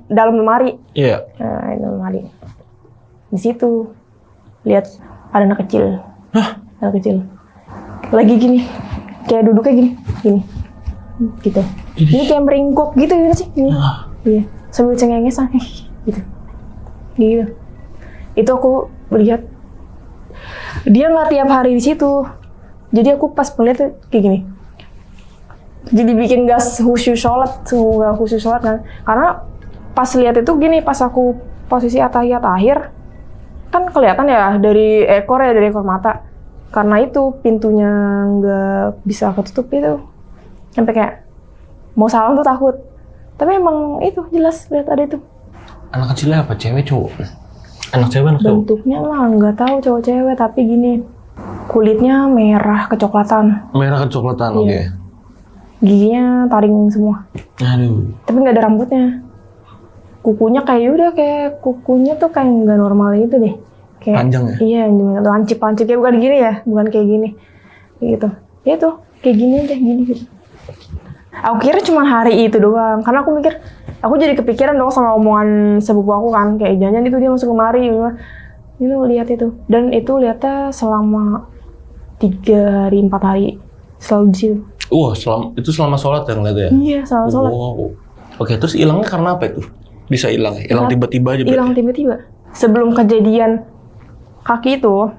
dalam lemari. Iya. Nah, itu lemari. Di situ lihat ada anak kecil. Hah? Anak kecil. Lagi gini. Kayak duduknya gini. Gitu. Ini kayak meringkuk gitu sih. Iya. Sambil cengengesan gitu. Gitu. Itu aku lihat dia nggak tiap hari di situ. Jadi aku pas melihat kayak gini. Jadi bikin gas khusyuk sholat kan. Karena pas lihat itu gini, pas aku posisi atahiyat akhir, kan kelihatan ya dari ekor mata. Karena itu pintunya nggak bisa ketutup itu. Sampai kayak mau salam tuh takut. Tapi emang itu jelas lihat ada itu. Anak kecilnya apa? Cewek cowok? Anak cewek anak cowok? Bentuknya lah nggak tahu cowok cewek, tapi gini. Kulitnya merah kecoklatan. Merah kecoklatan, iya. Oke. Giginya taring semua. Aduh. Tapi nggak ada rambutnya. Kukunya kayak kukunya tuh kayak nggak normal gitu deh. Kayak, panjang ya? Iya, lancip-lancip kayak bukan gini ya, bukan kayak gini. Kayak gitu. ya tuh kayak gini aja gini gitu. Aku kira cuma hari itu doang, karena aku mikir, aku jadi kepikiran dong sama omongan sepupu aku kan, kayak jangan itu dia masuk kemari, ini lihat itu, dan itu lihatnya selama 3 hari 4 hari selalu di situ. Wah, selama sholat ya ngeliatnya? Iya, selama sholat. Wow. Oke, terus hilangnya karena apa itu? Bisa hilang? Hilang tiba-tiba aja? Hilang tiba-tiba. Sebelum kejadian kaki itu,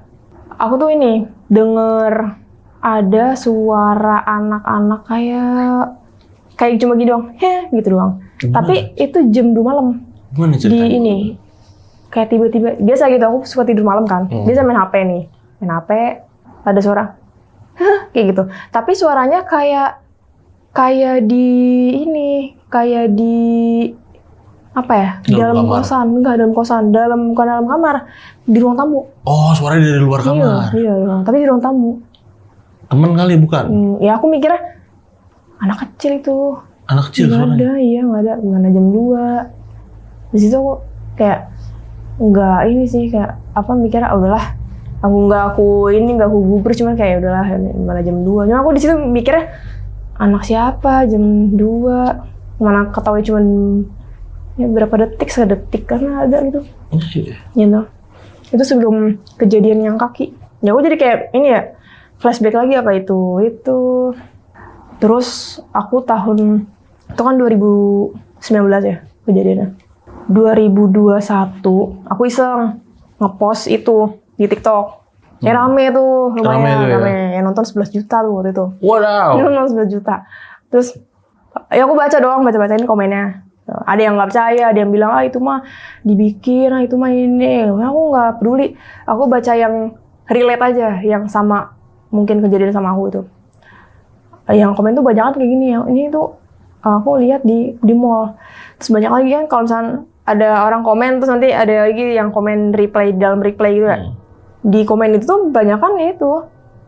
aku tuh ini denger ada suara anak-anak kayak cuma gini doang, gitu doang. Gimana? Tapi itu jam 2 malam. Gimana ceritanya? Di ini, kayak tiba-tiba, biasa gitu aku suka tidur malam kan. Biasa main HP nih, main HP, ada suara, kayak gitu. Tapi suaranya kayak di ini, kayak di apa ya? Dalam kosan, enggak dalam kosan, bukan dalam kamar, di ruang tamu. Oh, suaranya dari luar kamar. Iya, tapi di ruang tamu. Temen kali bukan? Ya aku mikirnya anak kecil itu. Anak kecil suaranya? Nggak ada jam 2. Di situ aku kayak nggak ini sih, kayak apa mikirnya udahlah, aku gubris, cuman kayak udahlah mana jam 2. Cuma aku di situ mikirnya anak siapa jam 2, mana ketahui cuman ya berapa detik, sedetik karena ada gitu. Gitu. Itu sebelum kejadian yang kaki. Ya aku jadi kayak ini ya, flashback lagi apa itu. Terus aku tahun itu kan 2019 ya kejadiannya. 2021 aku iseng ngepost itu di TikTok. Rame tuh, lumayan rame. Yang nonton 11 juta tuh waktu itu. Wow. Nonton 11 juta. Terus ya aku baca-bacain komennya. Ada yang nggak percaya, ada yang bilang itu mah dibikin, itu mah ini. Aku nggak peduli. Aku baca yang relate aja, yang sama mungkin kejadian sama aku itu. Yang komen tuh banyak kan kayak gini, yang ini tuh aku lihat di mall. Terus banyak lagi kan kalau misalnya ada orang komen, terus nanti ada lagi yang komen dalam replay gitu ya. Di komen itu tuh banyak kan ya itu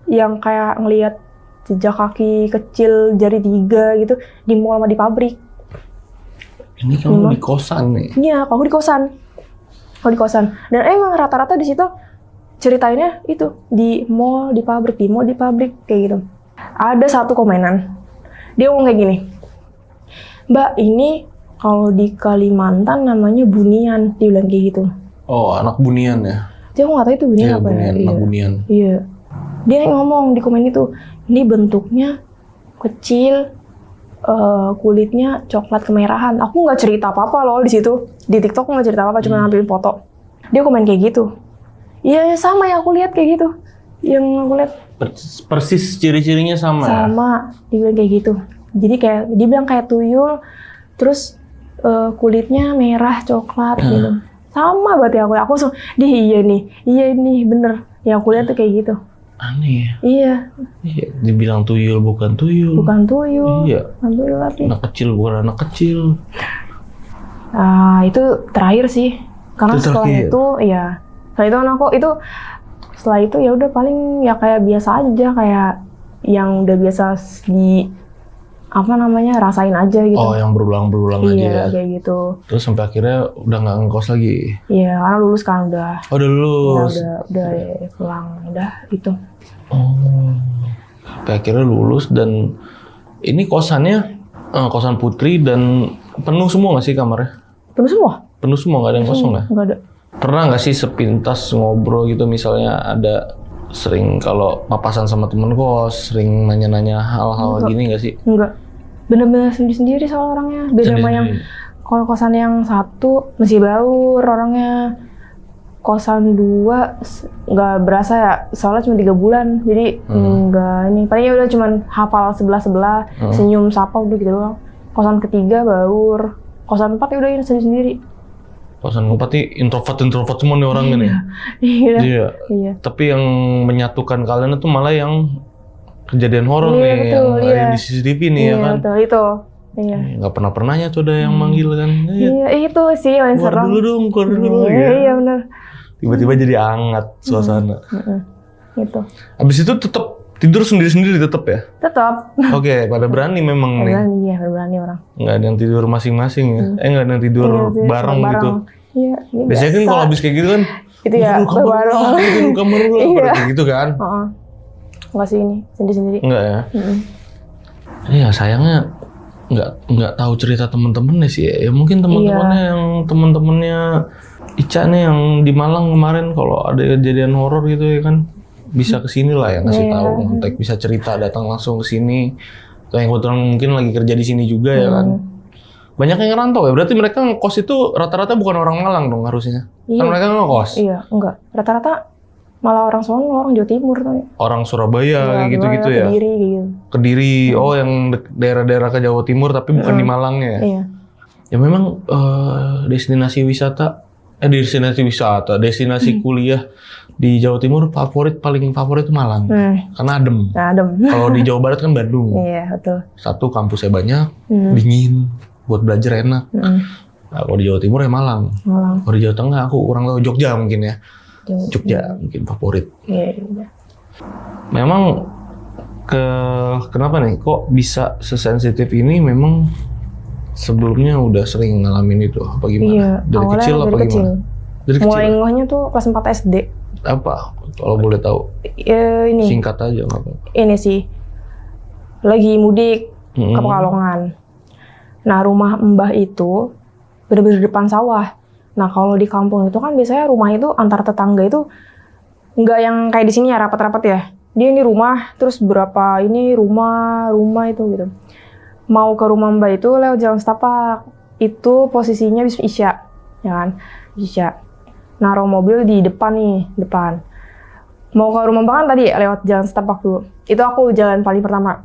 yang kayak ngelihat jejak kaki kecil jari 3 gitu di mall sama di pabrik. Ini kamu di kosan nih? Iya, aku di kosan. Dan emang rata-rata di situ ceritainnya itu di mall, di pabrik kayak gitu. Ada satu komenan, dia ngomong kayak gini, Mbak, ini kalau di Kalimantan namanya bunian, dia bilang kayak gitu. Oh, anak bunian ya? Dia nggak tahu itu bunian apa ya? Anak bunian. Iya. Dia ngomong di komen itu, ini bentuknya kecil, kulitnya coklat kemerahan. Aku nggak cerita apa-apa loh di situ, di TikTok nggak cerita apa-apa, cuma ngambilin foto. Dia komen kayak gitu. Iya, sama yang aku lihat kayak gitu. Yang aku lihat persis ciri-cirinya sama. Sama, dia bilang kayak gitu. Jadi kayak dia bilang kayak tuyul, terus kulitnya merah coklat gitu. Sama berarti aku langsung, iya nih bener. Yang aku lihat tuh kayak gitu. Aneh ya? Iya. Dibilang tuyul bukan tuyul. Iya. Bukan tuyul tapi. Anak kecil bukan anak kecil. Itu terakhir sih. Karena setelah itu ya. Setelah itu ya udah paling ya kayak biasa aja, kayak yang udah biasa rasain aja gitu. Oh, yang berulang-berulang aja ya? Iya, kayak gitu. Terus sampai akhirnya udah nggak ngekos lagi? Iya, karena lulus kan udah. Oh, udah lulus? Ya, udah pulang, udah itu. Oh, sampai akhirnya lulus. Dan ini kosannya kosan Putri dan penuh semua nggak sih kamarnya? Penuh semua? Penuh semua, nggak ada yang kosong ya? Nggak ada. Pernah nggak sih sepintas ngobrol gitu, misalnya ada sering kalau papasan sama temen kos, sering nanya-nanya hal-hal gini nggak sih? Enggak. Bener-bener sendiri-sendiri soal orangnya. Beda sama yang kalau kosan yang 1 masih baur orangnya. Kosan 2 nggak berasa ya, soalnya cuma 3 bulan. Jadi nggak ini. Palingnya udah cuma hafal sebelah-sebelah, senyum, sapa, udah gitu doang. Kosan 3 baur. Kosan 4 ya udah ini sendiri-sendiri. Kosan 4 nih introvert semua nih orangnya nih. Iya. Tapi yang menyatukan kalian itu malah yang kejadian horor nih, betul, yang ada di CCTV nih ya kan. Betul, itu. Iya. Nggak pernahnya tuh ada yang manggil kan. Iya, itu sih yang serem. Keluar dulu. Iya, benar. Tiba-tiba jadi hangat suasana. Gitu. Abis itu tetap tidur sendiri-sendiri tetap ya? Tetap. Oke, pada berani memang nih. Berani orang. Nggak ada yang tidur masing-masing ya? Nggak ada yang tidur bareng gitu? Iya, biasanya kan kalau habis kayak gitu kan, itu ya, kamar lu, kamar lu, gitu kan? nggak sih ini sendiri-sendiri. Enggak ya? Iya sayangnya nggak tahu cerita temen-temennya sih ya. Ya mungkin temen-temennya yang temen-temennya Ica nih yang di Malang kemarin kalau ada kejadian horor gitu ya kan bisa kesini lah ya ngasih tahu, kontak bisa cerita datang langsung ke sini. Atau yang kebetulan mungkin lagi kerja di sini juga ya kan. Banyak yang ngerantau ya. Berarti mereka ngekos itu rata-rata bukan orang Malang dong harusnya. Kan mereka ngekos. Iya, enggak. Rata-rata malah orang sono, orang Jawa Timur tuh. Orang Surabaya kayak gitu-gitu ya. Kediri gitu. Kediri, oh yang daerah-daerah ke Jawa Timur tapi bukan di Malang ya. Iya. Ya memang destinasi kuliah di Jawa Timur paling favorit itu Malang. Karena adem. Adem. Kalau di Jawa Barat kan Bandung. Iya, betul. Satu kampusnya banyak, dingin, buat belajar enak. Nah, kalau di Jawa Timur ya Malang. Kalau di Jawa Tengah aku kurang tahu, Jogja mungkin ya. Jogja mungkin favorit. Iya. Memang kenapa nih kok bisa sesensitif ini? Memang sebelumnya udah sering ngalamin itu apa gimana? Iya, dari kecil apa gimana? Dari kecil. Mulai ngehnya tuh kelas 4 SD. Apa? Kalau boleh tahu. Ini. Singkat aja nggak apa-apa. Ini sih. Lagi mudik ke Pekalongan. Nah, rumah Mbah itu bener-bener depan sawah. Nah, kalau di kampung itu kan biasanya rumah itu antar tetangga itu nggak yang kayak di sini ya rapat-rapat ya. Dia ini rumah, terus berapa ini rumah itu gitu. Mau ke rumah Mbak itu lewat jalan setapak. Itu posisinya bis Isya, ya kan? Isya. Naruh mobil di depan nih, depan. Mau ke rumah Mbak kan tadi lewat jalan setapak dulu. Itu aku jalan paling pertama.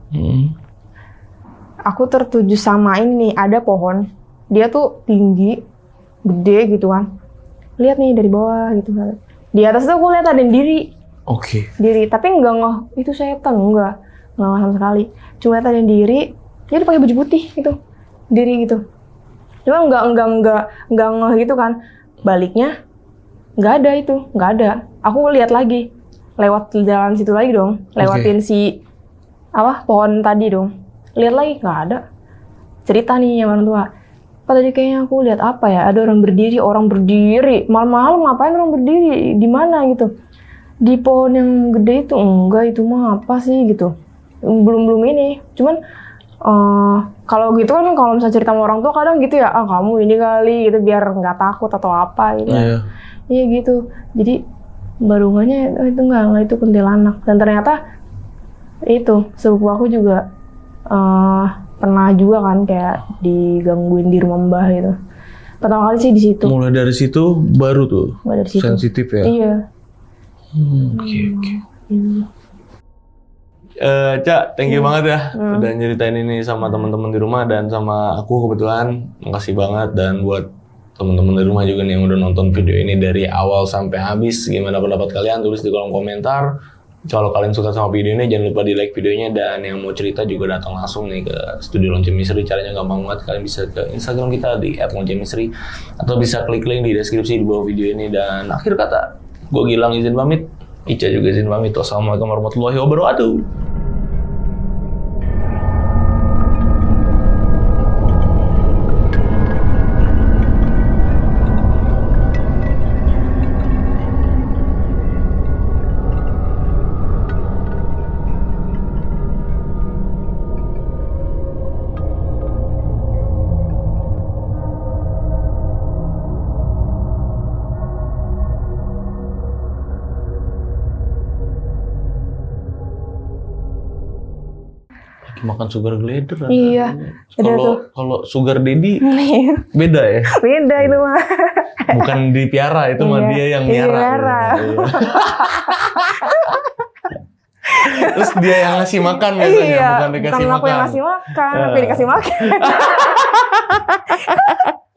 Aku tertuju sama ini, ada pohon. Dia tuh tinggi, gede gitu kan. Lihat nih dari bawah gitu kan. Di atas tuh aku lihat ada yang diri. Oke. Diri, tapi enggak ngeh itu setan, enggak sama sekali. Cuma lihat ada yang diri, dia pakai baju putih gitu. Diri gitu. Cuma enggak ngeh gitu kan. Baliknya enggak ada itu, enggak ada. Aku lihat lagi. Lewat jalan situ lagi dong. Lewatin si pohon tadi dong. Lihat lagi enggak ada. Cerita nih sama orang tua. Pak tadi kayaknya aku lihat apa ya, ada orang berdiri, malam-malam ngapain orang berdiri, di mana gitu, di pohon yang gede itu, enggak itu mah apa sih gitu, belum ini, cuman kalau gitu kan kalau misalnya cerita sama orang tua kadang gitu ya, kamu ini kali gitu biar nggak takut atau apa gitu, iya gitu, jadi barunya itu enggak itu kuntilanak, dan ternyata itu sepupu aku juga pernah juga kan kayak digangguin di rumah Mbah gitu. Pertama kali sih di situ. Mulai dari situ baru tuh sensitif ya. Iya. Oke. Cak, thank you banget ya udah nyeritain ini sama teman-teman di rumah dan sama aku kebetulan. Makasih banget, dan buat teman-teman di rumah juga nih yang udah nonton video ini dari awal sampai habis. Gimana pendapat kalian? Tulis di kolom komentar. Kalau kalian suka sama video ini, jangan lupa di like videonya, dan yang mau cerita juga datang langsung nih ke Studio Lonceng Misteri. Caranya gampang banget, kalian bisa ke Instagram kita di @loncengmisteri atau bisa klik link di deskripsi di bawah video ini. Dan akhir kata, gue Gilang izin pamit, Ica juga izin pamit. Wassalamualaikum warahmatullahi wabarakatuh. Makan sugar glider. Iya. Kalau sugar daddy beda ya. Beda itu mah. Bukan dipiara, itu mah dia yang miara. Terus dia yang ngasih makan biasanya, bukan dikasih makan. Bukan aku yang ngasih makan, tapi dikasih makan.